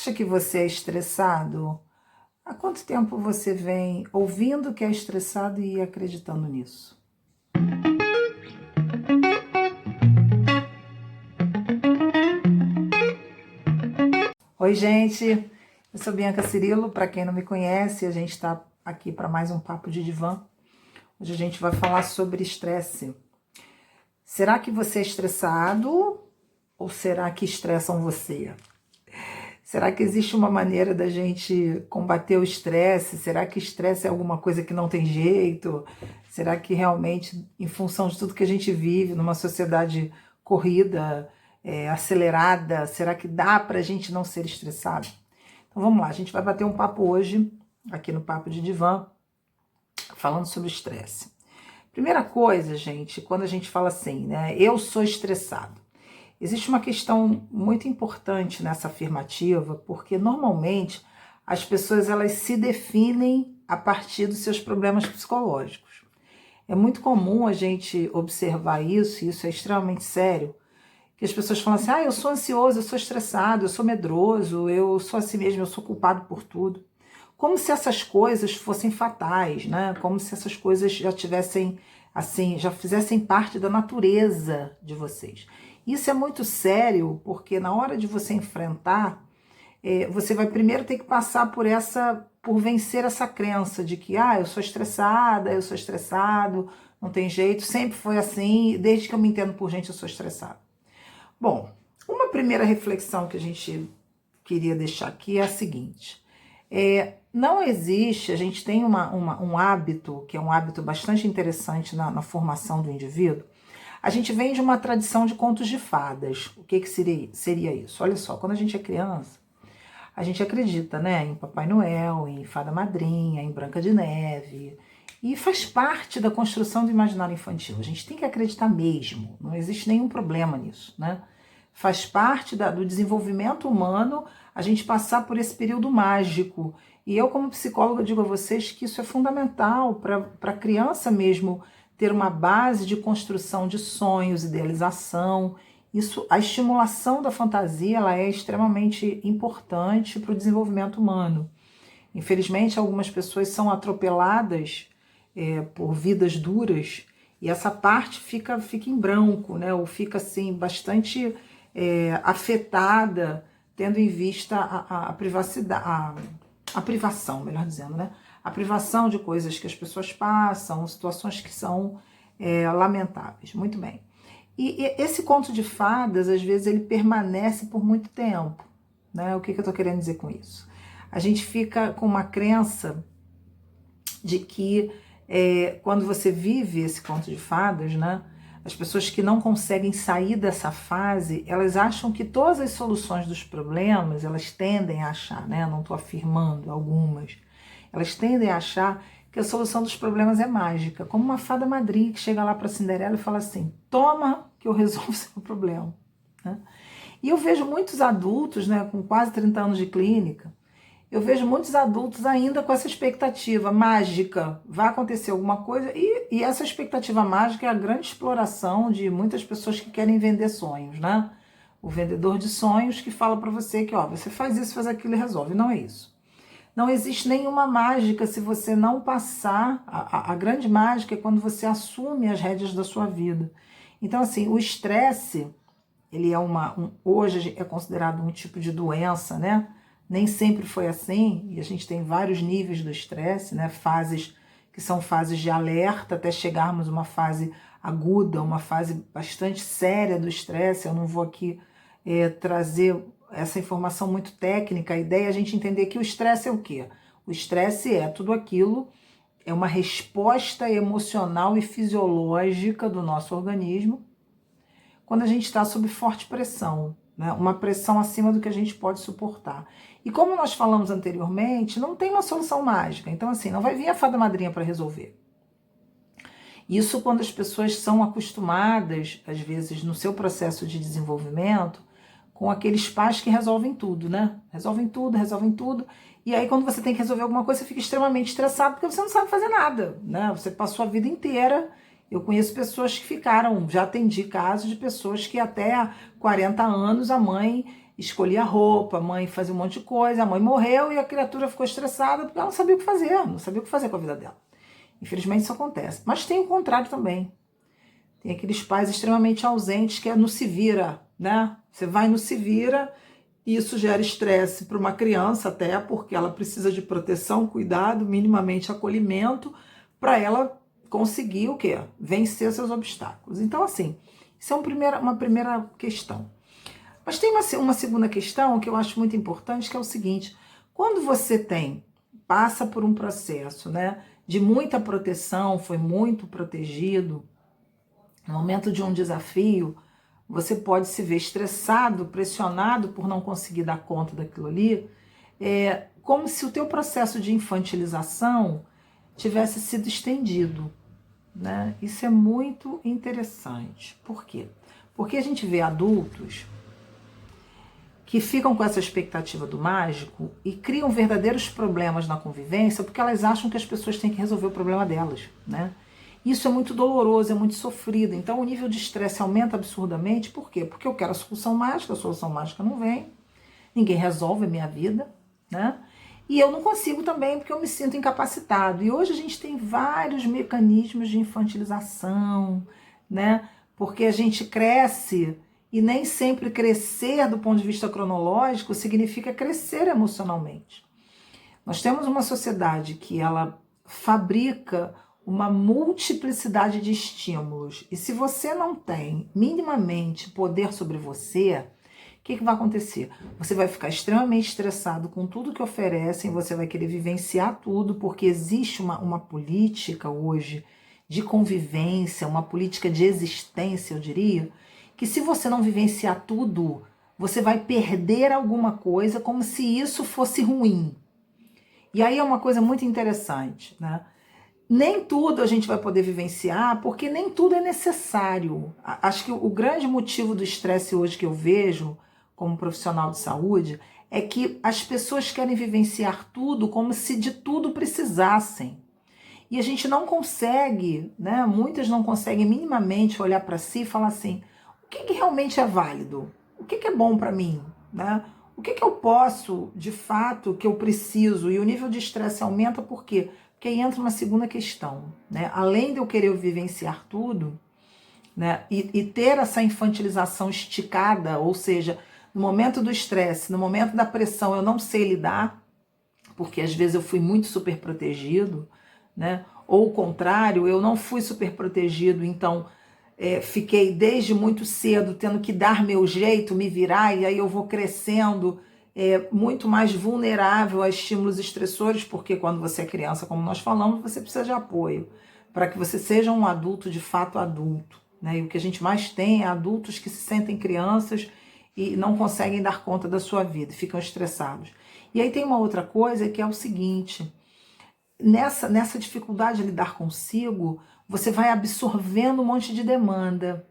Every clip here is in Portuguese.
acha que você é estressado? Há quanto tempo você vem ouvindo que é estressado e acreditando nisso? Oi, gente. Eu sou Bianca Cirilo. Para quem não me conhece, a gente está aqui para mais um Papo de Divã. Hoje a gente vai falar sobre estresse. Será que você é estressado ou será que estressam você? Será que existe uma maneira da gente combater o estresse? Será que estresse é alguma coisa que não tem jeito? Será que realmente, em função de tudo que a gente vive numa sociedade corrida, acelerada, será que dá para a gente não ser estressado? Então vamos lá, a gente vai bater um papo hoje, aqui no Papo de Divã, falando sobre estresse. Primeira coisa, gente, quando a gente fala assim, né? Eu sou estressado. Existe uma questão muito importante nessa afirmativa, porque normalmente as pessoas elas se definem a partir dos seus problemas psicológicos. É muito comum a gente observar isso, e isso é extremamente sério, que as pessoas falam assim, eu sou ansioso, eu sou estressado, eu sou medroso, eu sou assim mesmo, eu sou culpado por tudo. Como se essas coisas fossem fatais, né? Como se essas coisas já tivessem, assim, já fizessem parte da natureza de vocês. Isso é muito sério, porque na hora de você enfrentar, você vai primeiro ter que passar por vencer essa crença de que, eu sou estressada, eu sou estressado, não tem jeito, sempre foi assim, desde que eu me entendo por gente, eu sou estressado. Bom, uma primeira reflexão que a gente queria deixar aqui é a seguinte, não existe, a gente tem um hábito, que é um hábito bastante interessante na formação do indivíduo. A gente vem de uma tradição de contos de fadas. O que seria isso? Olha só, quando a gente é criança, a gente acredita, né, em Papai Noel, em Fada Madrinha, em Branca de Neve, e faz parte da construção do imaginário infantil. A gente tem que acreditar mesmo, não existe nenhum problema nisso, né? Faz parte do desenvolvimento humano a gente passar por esse período mágico. E eu, como psicóloga, digo a vocês que isso é fundamental para a criança mesmo ter uma base de construção de sonhos, idealização. Isso, a estimulação da fantasia, ela é extremamente importante para o desenvolvimento humano. Infelizmente, algumas pessoas são atropeladas por vidas duras e essa parte fica em branco, né? Ou fica assim bastante afetada, tendo em vista a privacidade, a privação, melhor dizendo, né? A privação de coisas que as pessoas passam, situações que são lamentáveis. Muito bem. E esse conto de fadas, às vezes, ele permanece por muito tempo, né? O que eu estou querendo dizer com isso? A gente fica com uma crença de que quando você vive esse conto de fadas, né? As pessoas que não conseguem sair dessa fase, elas acham que todas as soluções dos problemas, elas tendem a achar, né? Não estou afirmando algumas, elas tendem a achar que a solução dos problemas é mágica, como uma fada madrinha que chega lá para Cinderela e fala assim, toma que eu resolvo o seu problema, né? E eu vejo muitos adultos, né, com quase 30 anos de clínica, eu vejo muitos adultos ainda com essa expectativa mágica, vai acontecer alguma coisa, e essa expectativa mágica é a grande exploração de muitas pessoas que querem vender sonhos, né? O vendedor de sonhos que fala para você que, você faz isso, faz aquilo e resolve. Não é isso. Não existe nenhuma mágica se você não passar. A grande mágica é quando você assume as rédeas da sua vida. Então, assim, o estresse, ele é hoje é considerado um tipo de doença, né? Nem sempre foi assim, e a gente tem vários níveis do estresse, né? Fases que são fases de alerta, até chegarmos a uma fase aguda, uma fase bastante séria do estresse. Eu não vou aqui trazer essa informação muito técnica. A ideia é a gente entender que o estresse é o quê? O estresse é tudo aquilo, é uma resposta emocional e fisiológica do nosso organismo quando a gente está sob forte pressão, né? Uma pressão acima do que a gente pode suportar. E como nós falamos anteriormente, não tem uma solução mágica. Então, assim, não vai vir a fada madrinha para resolver. Isso quando as pessoas são acostumadas, às vezes, no seu processo de desenvolvimento, com aqueles pais que resolvem tudo, né? Resolvem tudo. E aí, quando você tem que resolver alguma coisa, você fica extremamente estressado porque você não sabe fazer nada, né? Você passou a vida inteira. Eu conheço pessoas que já atendi casos de pessoas que até há 40 anos a mãe escolhia roupa, a mãe fazia um monte de coisa, a mãe morreu e a criatura ficou estressada porque ela não sabia o que fazer, não sabia o que fazer com a vida dela. Infelizmente isso acontece. Mas tem o contrário também. Tem aqueles pais extremamente ausentes que é no se vira, né? Você vai no se vira e isso gera estresse para uma criança até, porque ela precisa de proteção, cuidado, minimamente acolhimento, para ela conseguir o quê? Vencer seus obstáculos. Então, assim, isso é uma primeira questão. Mas tem uma segunda questão que eu acho muito importante, que é o seguinte: quando você passa por um processo, né, de muita proteção, foi muito protegido, no momento de um desafio, você pode se ver estressado, pressionado por não conseguir dar conta daquilo ali, como se o teu processo de infantilização tivesse sido estendido, né? Isso é muito interessante. Por quê? Porque a gente vê adultos que ficam com essa expectativa do mágico e criam verdadeiros problemas na convivência porque elas acham que as pessoas têm que resolver o problema delas, né? Isso é muito doloroso, é muito sofrido. Então o nível de estresse aumenta absurdamente. Por quê? Porque eu quero a solução mágica não vem, ninguém resolve a minha vida, né? E eu não consigo também porque eu me sinto incapacitado. E hoje a gente tem vários mecanismos de infantilização, né? Porque a gente cresce e nem sempre crescer do ponto de vista cronológico significa crescer emocionalmente. Nós temos uma sociedade que ela fabrica uma multiplicidade de estímulos. E se você não tem minimamente poder sobre você, o que vai acontecer? Você vai ficar extremamente estressado com tudo que oferecem, você vai querer vivenciar tudo, porque existe uma política hoje de convivência, uma política de existência, eu diria, que se você não vivenciar tudo, você vai perder alguma coisa como se isso fosse ruim. E aí é uma coisa muito interessante, né? Nem tudo a gente vai poder vivenciar, porque nem tudo é necessário. Acho que o grande motivo do estresse hoje que eu vejo como profissional de saúde é que as pessoas querem vivenciar tudo como se de tudo precisassem. E a gente não consegue, né? Muitas não conseguem minimamente olhar para si e falar assim: o que realmente é válido? O que é bom para mim? Né? O que eu posso, de fato, que eu preciso? E o nível de estresse aumenta por quê? Porque aí entra uma segunda questão, né? Além de eu querer vivenciar tudo, né? E ter essa infantilização esticada, ou seja, no momento do estresse, no momento da pressão, eu não sei lidar, porque às vezes eu fui muito super protegido, né? Ou o contrário, eu não fui super protegido, então fiquei desde muito cedo tendo que dar meu jeito, me virar, e aí eu vou crescendo muito mais vulnerável a estímulos estressores, porque quando você é criança, como nós falamos, você precisa de apoio, para que você seja um adulto de fato adulto, né? E o que a gente mais tem é adultos que se sentem crianças e não conseguem dar conta da sua vida, ficam estressados. E aí tem uma outra coisa que é o seguinte: nessa dificuldade de lidar consigo, você vai absorvendo um monte de demanda,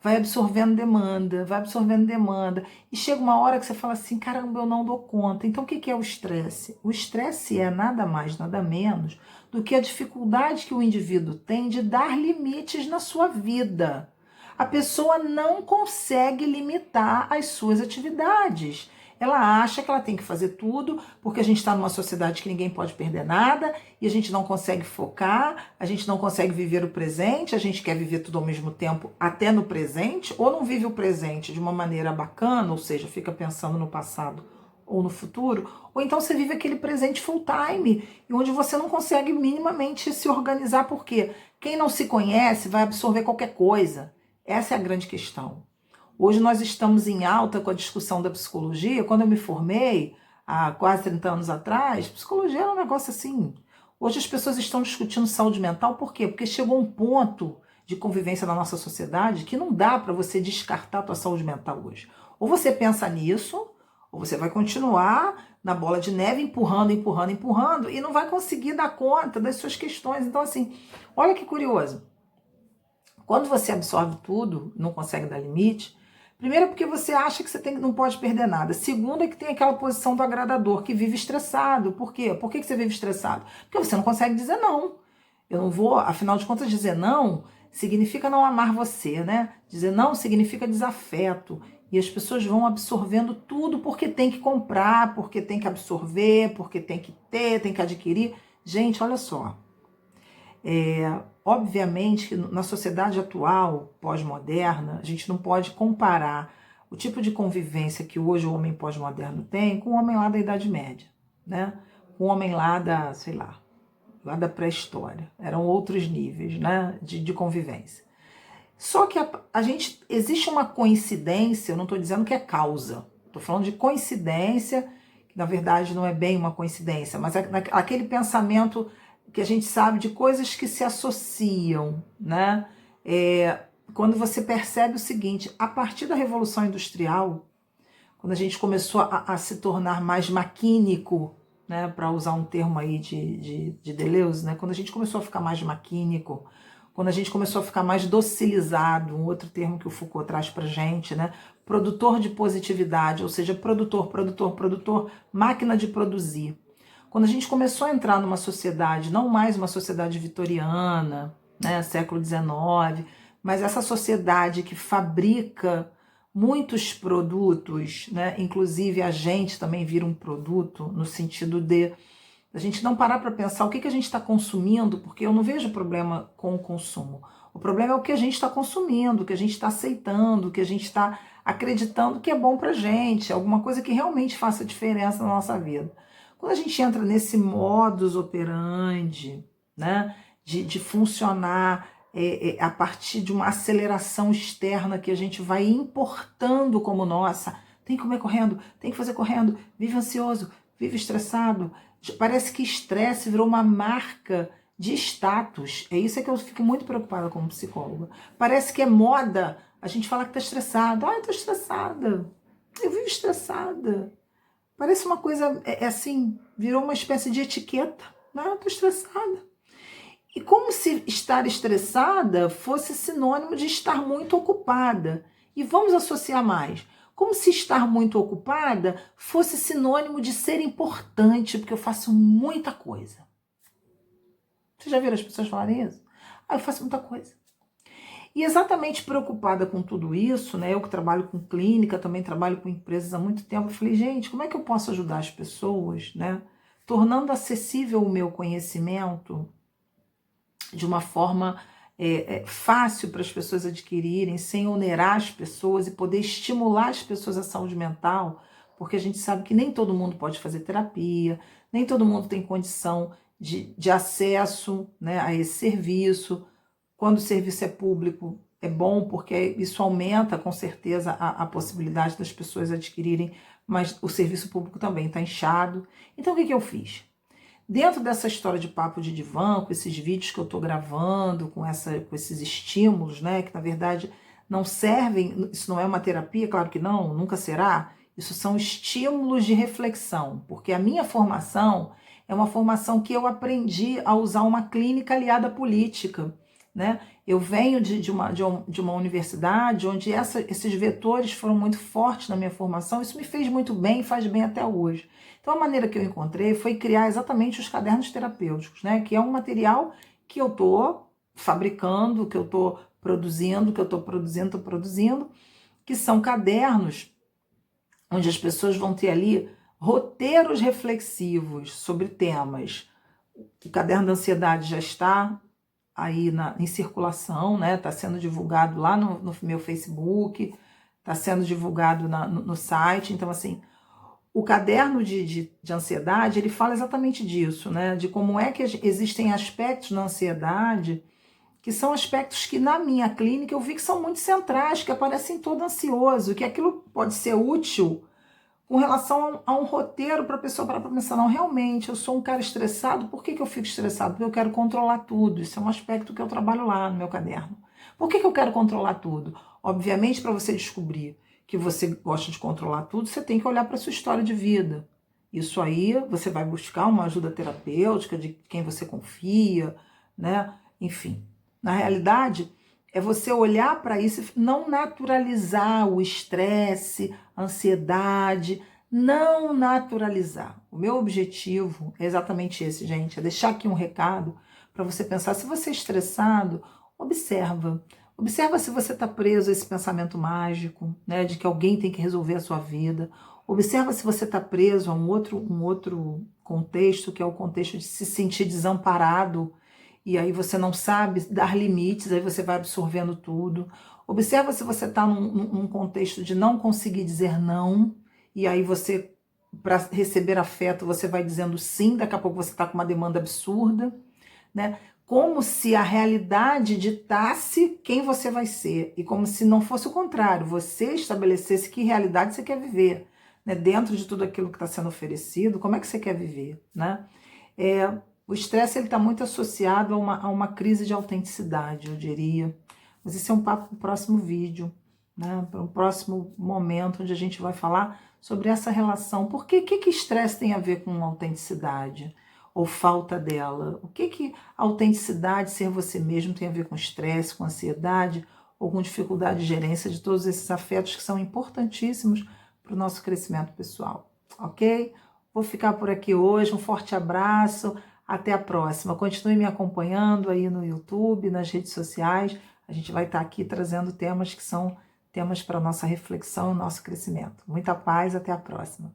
vai absorvendo demanda, e chega uma hora que você fala assim: caramba, eu não dou conta. Então o que é o estresse? O estresse é nada mais, nada menos do que a dificuldade que o indivíduo tem de dar limites na sua vida. A pessoa não consegue limitar as suas atividades. Ela acha que ela tem que fazer tudo, porque a gente está numa sociedade que ninguém pode perder nada, e a gente não consegue focar, a gente não consegue viver o presente, a gente quer viver tudo ao mesmo tempo, até no presente, ou não vive o presente de uma maneira bacana, ou seja, fica pensando no passado ou no futuro, ou então você vive aquele presente full time, onde você não consegue minimamente se organizar, porque quem não se conhece vai absorver qualquer coisa. Essa é a grande questão. Hoje nós estamos em alta com a discussão da psicologia. Quando eu me formei, há quase 30 anos atrás, psicologia era um negócio assim. Hoje as pessoas estão discutindo saúde mental, por quê? Porque chegou um ponto de convivência na nossa sociedade que não dá para você descartar a tua saúde mental hoje. Ou você pensa nisso, ou você vai continuar na bola de neve, empurrando, e não vai conseguir dar conta das suas questões. Então, assim, olha que curioso. Quando você absorve tudo, não consegue dar limite, primeiro é porque você acha que você não pode perder nada. Segundo é que tem aquela posição do agradador, que vive estressado. Por quê? Por que você vive estressado? Porque você não consegue dizer não. Eu não vou, afinal de contas, dizer não significa não amar você, né? Dizer não significa desafeto. E as pessoas vão absorvendo tudo porque tem que comprar, porque tem que absorver, porque tem que ter, tem que adquirir. Gente, olha só. Obviamente que na sociedade atual, pós-moderna, a gente não pode comparar o tipo de convivência que hoje o homem pós-moderno tem com o homem lá da Idade Média, né? Com o homem lá da, sei lá da pré-história. Eram outros níveis, né, de convivência. Só que existe uma coincidência, eu não estou dizendo que é causa, estou falando de coincidência, que na verdade não é bem uma coincidência, mas aquele pensamento que a gente sabe de coisas que se associam, né? Quando você percebe o seguinte, a partir da Revolução Industrial, quando a gente começou a se tornar mais maquínico, né, para usar um termo aí de Deleuze, né, quando a gente começou a ficar mais maquínico, quando a gente começou a ficar mais docilizado, um outro termo que o Foucault traz para gente, né, produtor de positividade, ou seja, produtor, máquina de produzir. Quando a gente começou a entrar numa sociedade, não mais uma sociedade vitoriana, né, século XIX, mas essa sociedade que fabrica muitos produtos, né, inclusive a gente também vira um produto, no sentido de a gente não parar para pensar o que a gente está consumindo, porque eu não vejo problema com o consumo. O problema é o que a gente está consumindo, o que a gente está aceitando, o que a gente está acreditando que é bom para a gente, alguma coisa que realmente faça diferença na nossa vida. Quando a gente entra nesse modus operandi, né, de funcionar a partir de uma aceleração externa que a gente vai importando como nossa, tem que comer correndo, tem que fazer correndo, vive ansioso, vive estressado. Parece que estresse virou uma marca de status. É isso que eu fico muito preocupada como psicóloga. Parece que é moda a gente falar que tá estressado. Ah, eu tô estressada. Eu vivo estressada. Parece uma coisa, assim, virou uma espécie de etiqueta. Ah, eu tô estressada. E como se estar estressada fosse sinônimo de estar muito ocupada. E vamos associar mais. Como se estar muito ocupada fosse sinônimo de ser importante, porque eu faço muita coisa. Vocês já viram as pessoas falarem isso? Ah, eu faço muita coisa. E exatamente preocupada com tudo isso, né? Eu que trabalho com clínica, também trabalho com empresas há muito tempo, eu falei, gente, como é que eu posso ajudar as pessoas, né? Tornando acessível o meu conhecimento de uma forma fácil para as pessoas adquirirem, sem onerar as pessoas e poder estimular as pessoas à saúde mental, porque a gente sabe que nem todo mundo pode fazer terapia, nem todo mundo tem condição de acesso, né, a esse serviço. Quando o serviço é público, é bom, porque isso aumenta com certeza a possibilidade das pessoas adquirirem, mas o serviço público também está inchado. Então o que eu fiz? Dentro dessa história de papo de divã, com esses vídeos que eu estou gravando, com esses estímulos, né, que na verdade não servem, isso não é uma terapia, claro que não, nunca será, isso são estímulos de reflexão, porque a minha formação é uma formação que eu aprendi a usar uma clínica aliada à política, né? Eu venho de uma universidade onde esses vetores foram muito fortes na minha formação, isso me fez muito bem e faz bem até hoje. Então a maneira que eu encontrei foi criar exatamente os cadernos terapêuticos, né? Que é um material que eu estou fabricando, que eu estou produzindo, que são cadernos onde as pessoas vão ter ali roteiros reflexivos sobre temas. O caderno da ansiedade já está aí em circulação, né? Está sendo divulgado lá no meu Facebook, está sendo divulgado no site. Então, assim, o caderno de ansiedade, ele fala exatamente disso, né? De como é que existem aspectos na ansiedade que são aspectos que na minha clínica eu vi que são muito centrais, que aparecem todo ansioso, que aquilo pode ser útil com relação a um roteiro para a pessoa parar para pensar, não, realmente, eu sou um cara estressado, por que eu fico estressado? Porque eu quero controlar tudo, isso é um aspecto que eu trabalho lá no meu caderno. Por que eu quero controlar tudo? Obviamente, para você descobrir que você gosta de controlar tudo, você tem que olhar para a sua história de vida. Isso aí, você vai buscar uma ajuda terapêutica de quem você confia, né? Enfim, na realidade, é você olhar para isso e não naturalizar o estresse, a ansiedade, não naturalizar. O meu objetivo é exatamente esse, gente, é deixar aqui um recado para você pensar, se você é estressado, observa Observa se você está preso a esse pensamento mágico, né, de que alguém tem que resolver a sua vida. Observa se você está preso a um outro contexto, que é o contexto de se sentir desamparado, e aí você não sabe dar limites, aí você vai absorvendo tudo. Observa se você está num contexto de não conseguir dizer não, e aí você, para receber afeto, você vai dizendo sim, daqui a pouco você está com uma demanda absurda, né? Como se a realidade ditasse quem você vai ser, e como se não fosse o contrário, você estabelecesse que realidade você quer viver, né? Dentro de tudo aquilo que está sendo oferecido, como é que você quer viver, né? O estresse está muito associado a uma crise de autenticidade, eu diria. Mas esse é um papo para o próximo vídeo, né? Para um próximo momento, onde a gente vai falar sobre essa relação. Por que estresse tem a ver com autenticidade? Ou falta dela? O que a autenticidade, ser você mesmo, tem a ver com estresse, com ansiedade, ou com dificuldade de gerência de todos esses afetos que são importantíssimos para o nosso crescimento pessoal, ok? Vou ficar por aqui hoje, um forte abraço, até a próxima. Continue me acompanhando aí no YouTube, nas redes sociais, a gente vai estar aqui trazendo temas que são temas para nossa reflexão e nosso crescimento. Muita paz, até a próxima.